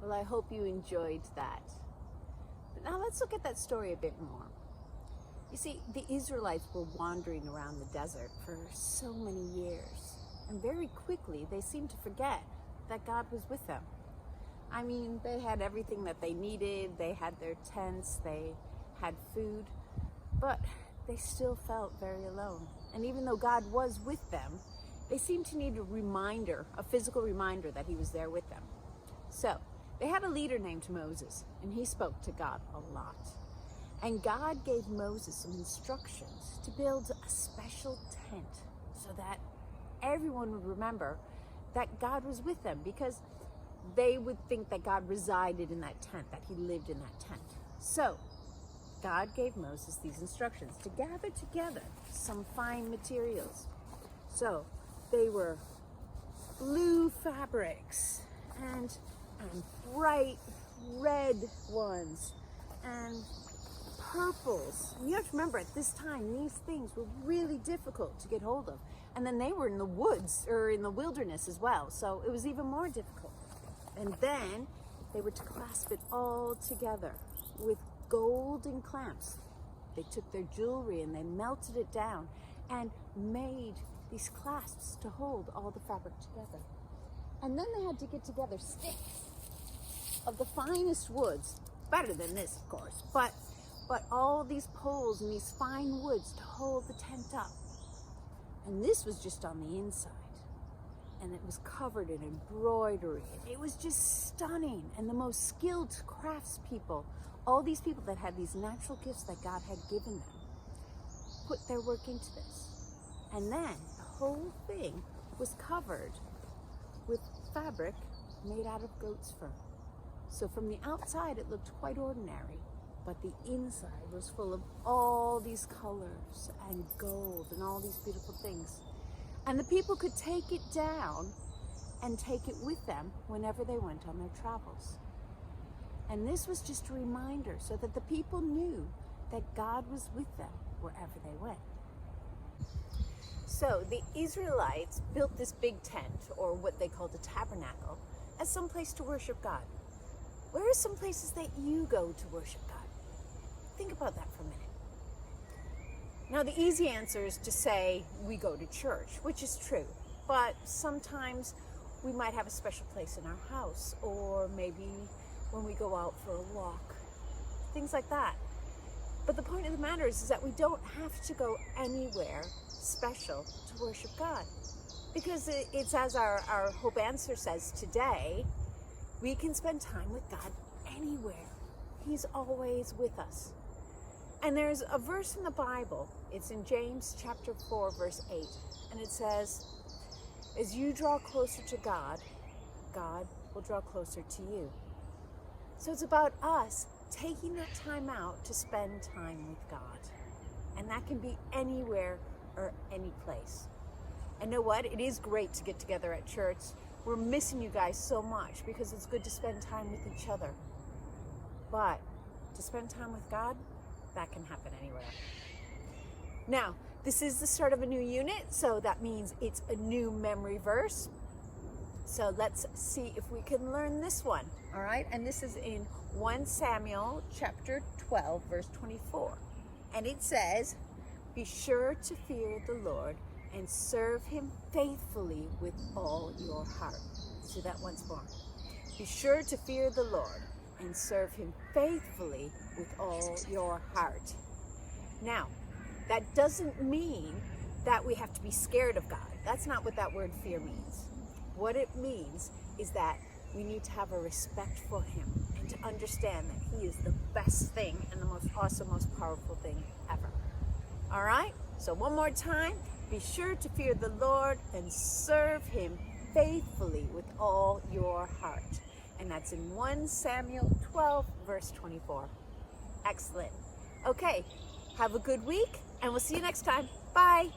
Well, I hope you enjoyed that. But now let's look at that story a bit more. You see, the Israelites were wandering around the desert for so many years, and very quickly they seemed to forget that God was with them. I mean, they had everything that they needed, they had their tents, they had food, but they still felt very alone. And even though God was with them, they seemed to need a reminder, a physical reminder that he was there with them. So they had a leader named Moses, and he spoke to God a lot. And God gave Moses some instructions to build a special tent so that everyone would remember that God was with them, because they would think that God resided in that tent, that he lived in that tent. So God gave Moses these instructions to gather together some fine materials. So they were blue fabrics and bright red ones and purples. And you have to remember, at this time, these things were really difficult to get hold of. And then they were in the woods or in the wilderness as well, so it was even more difficult. And then they were to clasp it all together with golden clamps. They took their jewelry and they melted it down and made these clasps to hold all the fabric together. And then they had to get together sticks of the finest woods, better than this, of course, but all these poles and these fine woods to hold the tent up. And this was just on the inside. And it was covered in embroidery. It was just stunning. And the most skilled craftspeople, all these people that had these natural gifts that God had given them, put their work into this. And then the whole thing was covered with fabric made out of goat's fur. So from the outside it looked quite ordinary, but the inside was full of all these colors and gold and all these beautiful things. And the people could take it down and take it with them whenever they went on their travels. And this was just a reminder so that the people knew that God was with them wherever they went. So the Israelites built this big tent, or what they called a tabernacle, as some place to worship God. Where are some places that you go to worship God? Think about that for a minute. Now, the easy answer is to say we go to church, which is true, but sometimes we might have a special place in our house, or maybe when we go out for a walk, things like that. But the point of the matter is that we don't have to go anywhere special to worship God, because it's as our Hope Answer says today, we can spend time with God anywhere. He's always with us. And there's a verse in the Bible, it's in James chapter 4, verse 8, and it says, as you draw closer to God, God will draw closer to you. So it's about us taking that time out to spend time with God. And that can be anywhere or any place. And know what? It is great to get together at church. We're missing you guys so much because it's good to spend time with each other. But to spend time with God, that can happen anywhere. Now, this is the start of a new unit, so that means it's a new memory verse. So let's see if we can learn this one, all right? And this is in 1 Samuel chapter 12, verse 24. And it says, be sure to fear the Lord and serve him faithfully with all your heart. Let's do that once more. Be sure to fear the Lord and serve him faithfully with all your heart. Now, that doesn't mean that we have to be scared of God. That's not what that word fear means. What it means is that we need to have a respect for him and to understand that he is the best thing and the most awesome, most powerful thing ever. All right? So one more time, be sure to fear the Lord and serve him faithfully with all your heart. And that's in 1 Samuel 12, verse 24. Excellent. Okay, have a good week, and we'll see you next time. Bye.